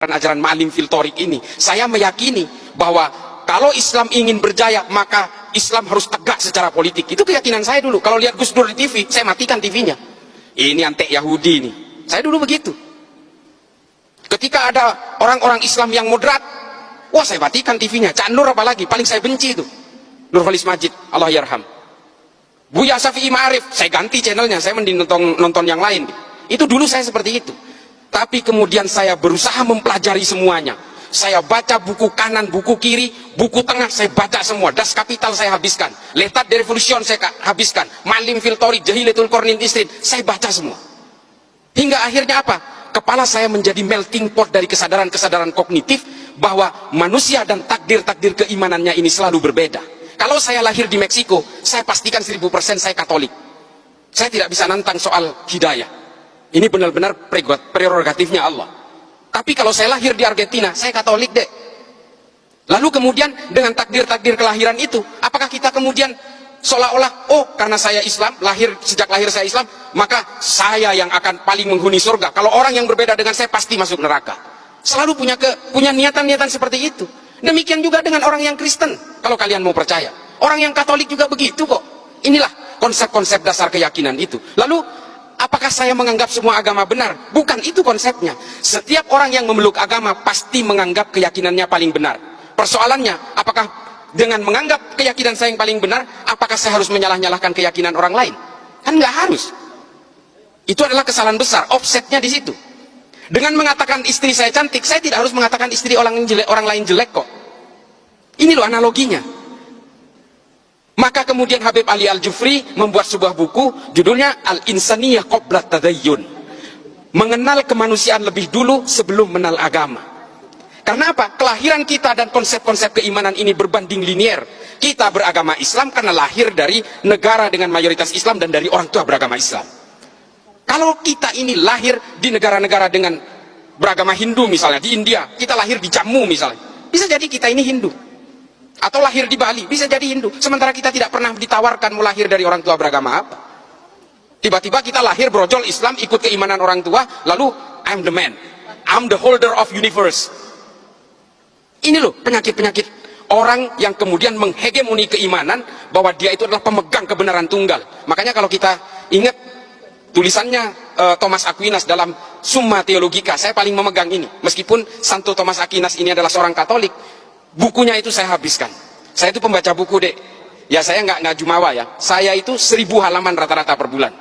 ajaran Ma'alim fil Thoriq ini, saya meyakini bahwa kalau Islam ingin berjaya, maka Islam harus tegak secara politik. Itu keyakinan saya dulu. Kalau lihat Gus Dur di TV, saya matikan TV-nya. Ini antek Yahudi ini. Saya dulu begitu. Ketika ada orang-orang Islam yang moderat, wah saya matikan TV-nya. Cak Nur apalagi, paling saya benci itu. Nurholis Majid, Allah yarham. Buya Syafi'i Ma'arif, saya ganti channelnya, saya mending nonton yang lain. Itu dulu saya seperti itu. Tapi kemudian saya berusaha mempelajari semuanya. Saya baca buku kanan, buku kiri, buku tengah, saya baca semua. Das Kapital saya habiskan. L'état de Révolution saya habiskan. Ma'alim fil Thoriq, Jahilatul Qarnin Isrin, saya baca semua. Hingga akhirnya apa? Kepala saya menjadi melting pot dari kesadaran-kesadaran kognitif bahwa manusia dan takdir-takdir keimanannya ini selalu berbeda. Kalau saya lahir di Meksiko, saya pastikan 1000% saya Katolik. Saya tidak bisa nantang soal hidayah. Ini benar-benar prerogatifnya Allah. Tapi kalau saya lahir di Argentina, saya Katolik deh. Lalu kemudian dengan takdir-takdir kelahiran itu, apakah kita kemudian seolah-olah, oh karena saya Islam, sejak lahir saya Islam, maka saya yang akan paling menghuni surga. Kalau orang yang berbeda dengan saya pasti masuk neraka. Selalu punya niatan-niatan seperti itu. Demikian juga dengan orang yang Kristen, kalau kalian mau percaya. Orang yang Katolik juga begitu kok. Inilah konsep-konsep dasar keyakinan itu. Lalu apakah saya menganggap semua agama benar? Bukan itu konsepnya. Setiap orang yang memeluk agama pasti menganggap keyakinannya paling benar. Persoalannya, apakah dengan menganggap keyakinan saya yang paling benar, apakah saya harus menyalah-nyalahkan keyakinan orang lain? Kan nggak harus. Itu adalah kesalahan besar, offsetnya di situ. Dengan mengatakan istri saya cantik, saya tidak harus mengatakan istri orang lain jelek kok. Ini loh analoginya. Maka kemudian Habib Ali Al-Jufri membuat sebuah buku, judulnya Al-Insaniyah Qabla Tadayyun. Mengenal kemanusiaan lebih dulu sebelum mengenal agama. Karena apa? Kelahiran kita dan konsep-konsep keimanan ini berbanding linier. Kita beragama Islam karena lahir dari negara dengan mayoritas Islam dan dari orang tua beragama Islam. Kalau kita ini lahir di negara-negara dengan beragama Hindu misalnya, di India, kita lahir di Jammu misalnya, bisa jadi kita ini Hindu. Atau lahir di Bali, bisa jadi Hindu. Sementara kita tidak pernah ditawarkan mau lahir dari orang tua beragama apa. Tiba-tiba kita lahir brojol Islam, ikut keimanan orang tua, lalu I'm the man, I'm the holder of universe. Ini loh penyakit-penyakit orang yang kemudian menghegemoni keimanan bahwa dia itu adalah pemegang kebenaran tunggal. Makanya kalau kita ingat tulisannya Thomas Aquinas dalam Summa Theologica, saya paling memegang ini. Meskipun Santo Thomas Aquinas ini adalah seorang Katolik, bukunya itu saya habiskan. Saya itu pembaca buku dek. Ya saya nggak jumawa ya. Saya itu 1000 halaman rata-rata per bulan.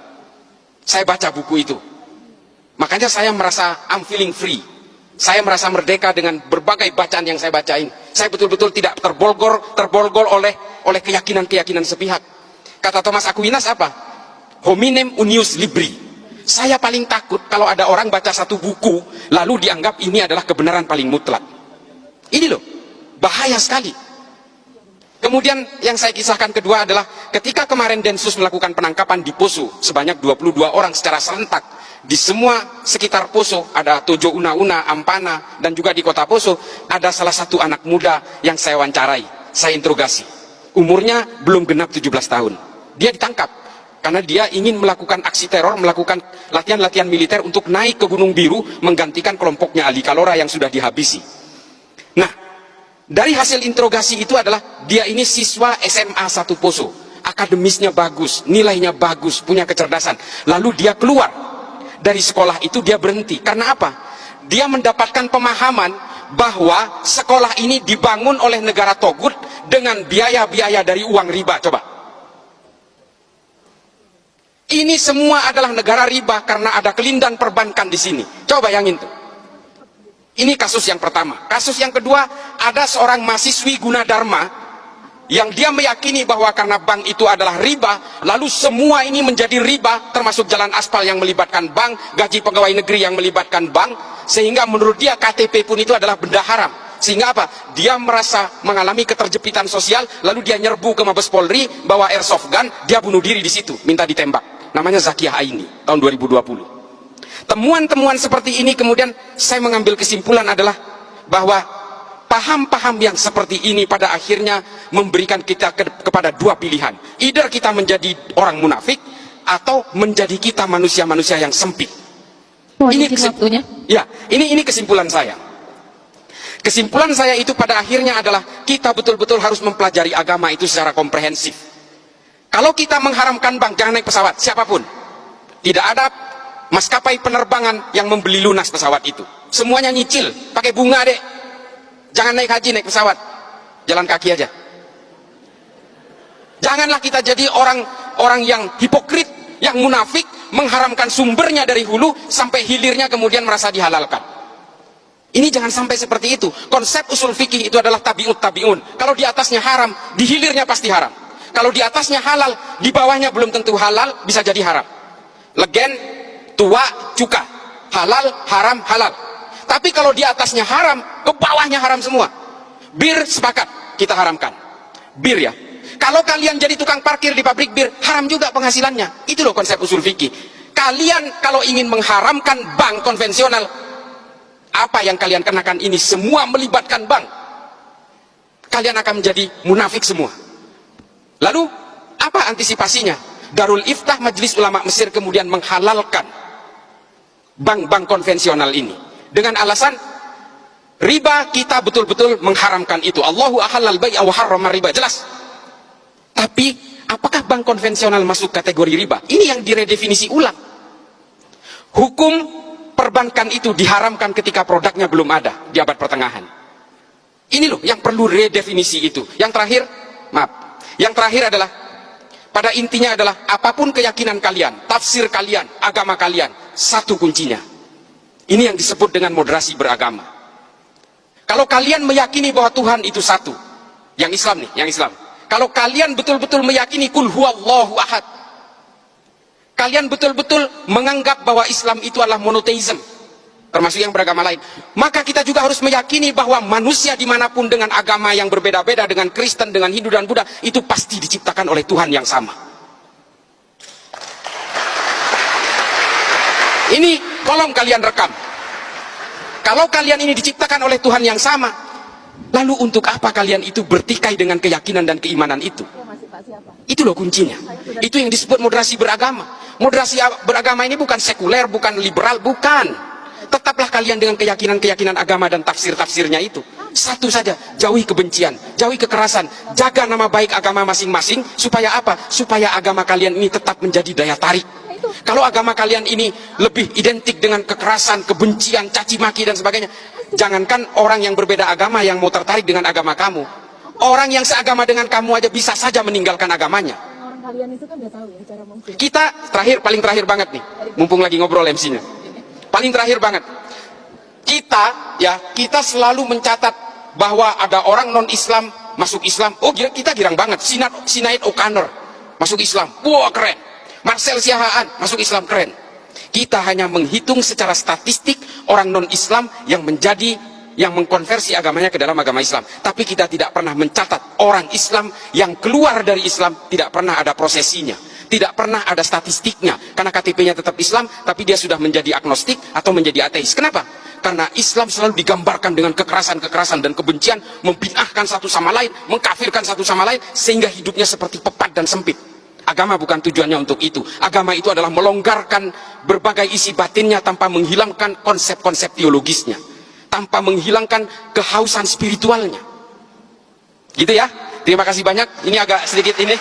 Saya baca buku itu. Makanya saya merasa I'm feeling free. Saya merasa merdeka dengan berbagai bacaan yang saya bacain. Saya betul-betul tidak terbolgol oleh keyakinan-keyakinan sepihak. Kata Thomas Aquinas apa? Hominem unius libri. Saya paling takut kalau ada orang baca satu buku lalu dianggap ini adalah kebenaran paling mutlak. Ini loh, bahaya sekali. Kemudian yang saya kisahkan kedua adalah ketika kemarin Densus melakukan penangkapan di Poso sebanyak 22 orang secara serentak. Di semua sekitar Poso, ada Tojo Una-Una, Ampana, dan juga di kota Poso, ada salah satu anak muda yang saya wawancarai, saya interogasi. Umurnya belum genap 17 tahun. Dia ditangkap, karena dia ingin melakukan aksi teror, melakukan latihan-latihan militer untuk naik ke Gunung Biru, menggantikan kelompoknya Ali Kalora yang sudah dihabisi. Nah, dari hasil interogasi itu adalah, dia ini siswa SMA 1 Poso. Akademisnya bagus, nilainya bagus, punya kecerdasan. Lalu dia keluar dari sekolah itu, dia berhenti. Karena apa? Dia mendapatkan pemahaman bahwa sekolah ini dibangun oleh negara togut dengan biaya-biaya dari uang riba. Coba. Ini semua adalah negara riba karena ada kelindan perbankan di sini. Coba bayangin tuh. Ini kasus yang pertama. Kasus yang kedua, ada seorang mahasiswi Gunadarma yang dia meyakini bahwa karena bank itu adalah riba, lalu semua ini menjadi riba, termasuk jalan aspal yang melibatkan bank, gaji pegawai negeri yang melibatkan bank, sehingga menurut dia KTP pun itu adalah benda haram. Sehingga apa? Dia merasa mengalami keterjepitan sosial, lalu dia nyerbu ke Mabes Polri, bawa airsoft gun, dia bunuh diri di situ, minta ditembak. Namanya Zakiyah Aini, tahun 2020. Temuan-temuan seperti ini kemudian saya mengambil kesimpulan adalah bahwa paham-paham yang seperti ini pada akhirnya memberikan kita kepada dua pilihan. Either kita menjadi orang munafik atau menjadi kita manusia-manusia yang sempit. Ini kesimpulannya. Ya, ini kesimpulan saya. Kesimpulan saya itu pada akhirnya adalah kita betul-betul harus mempelajari agama itu secara komprehensif. Kalau kita mengharamkan bank, jangan naik pesawat, siapapun. Tidak ada maskapai penerbangan yang membeli lunas pesawat itu. Semuanya nyicil, pakai bunga deh. Jangan naik haji, naik pesawat. Jalan kaki aja. Janganlah kita jadi orang yang hipokrit, yang munafik, mengharamkan sumbernya dari hulu sampai hilirnya kemudian merasa dihalalkan. Ini jangan sampai seperti itu. Konsep usul fikih itu adalah tabiut tabiun. Kalau di atasnya haram, di hilirnya pasti haram. Kalau di atasnya halal, di bawahnya belum tentu halal, bisa jadi haram. Legen, tua, cuka. Halal, haram, halal. Tapi kalau di atasnya haram, ke bawahnya haram semua. Bir sepakat, kita haramkan. Bir ya. Kalau kalian jadi tukang parkir di pabrik bir, haram juga penghasilannya. Itu loh konsep usul fikih. Kalian kalau ingin mengharamkan bank konvensional, apa yang kalian kenakan ini semua melibatkan bank. Kalian akan menjadi munafik semua. Lalu, apa antisipasinya? Darul Iftah Majelis Ulama Mesir kemudian menghalalkan bank-bank konvensional ini. Dengan alasan, riba kita betul-betul mengharamkan itu. Allahu ahallal bai'a wa harrama riba. Jelas. Tapi apakah bank konvensional masuk kategori riba? Ini yang diredefinisi ulang. Hukum perbankan itu diharamkan ketika produknya belum ada di abad pertengahan. Ini loh yang perlu redefinisi itu. Yang terakhir, maaf. Yang terakhir adalah, pada intinya adalah apapun keyakinan kalian, tafsir kalian, agama kalian, satu kuncinya. Ini yang disebut dengan moderasi beragama. Kalau kalian meyakini bahwa Tuhan itu satu, yang Islam nih, yang Islam. Kalau kalian betul-betul meyakini kul huwallahu ahad, kalian betul-betul menganggap bahwa Islam itu adalah monoteism, termasuk yang beragama lain, maka kita juga harus meyakini bahwa manusia dimanapun dengan agama yang berbeda-beda, dengan Kristen, dengan Hindu dan Buddha, itu pasti diciptakan oleh Tuhan yang sama. Ini tolong kalian rekam. Kalau kalian ini diciptakan oleh Tuhan yang sama, lalu untuk apa kalian itu bertikai dengan keyakinan dan keimanan itu? Itu loh kuncinya. Itu yang disebut moderasi beragama. Moderasi beragama ini bukan sekuler, bukan liberal, bukan. Tetaplah kalian dengan keyakinan-keyakinan agama dan tafsir-tafsirnya itu. Satu saja, jauhi kebencian, jauhi kekerasan, jaga nama baik agama masing-masing. Supaya apa? Supaya agama kalian ini tetap menjadi daya tarik. Kalau agama kalian ini lebih identik dengan kekerasan, kebencian, caci maki dan sebagainya, jangankan orang yang berbeda agama yang mau tertarik dengan agama kamu, orang yang seagama dengan kamu aja bisa saja meninggalkan agamanya. Orang kalian itu kan udah tahu ya cara mengkritik. Kita paling terakhir banget nih, mumpung lagi ngobrol MC-nya. Paling terakhir banget. Kita selalu mencatat bahwa ada orang non-Islam masuk Islam. Oh, kita girang banget. Sinead O'Connor masuk Islam. Wah, keren. Marcel Siahaan masuk Islam, keren. Kita hanya menghitung secara statistik orang non-Islam yang mengkonversi agamanya ke dalam agama Islam. Tapi kita tidak pernah mencatat orang Islam yang keluar dari Islam, tidak pernah ada prosesinya, tidak pernah ada statistiknya. Karena KTP-nya tetap Islam, tapi dia sudah menjadi agnostik atau menjadi ateis. Kenapa? Karena Islam selalu digambarkan dengan kekerasan-kekerasan dan kebencian, membid'ahkan satu sama lain, mengkafirkan satu sama lain, sehingga hidupnya seperti pepat dan sempit. Agama bukan tujuannya untuk itu. Agama itu adalah melonggarkan berbagai isi batinnya tanpa menghilangkan konsep-konsep teologisnya, tanpa menghilangkan kehausan spiritualnya. Gitu ya. Terima kasih banyak. Ini agak sedikit ini.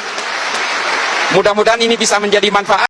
Mudah-mudahan ini bisa menjadi manfaat.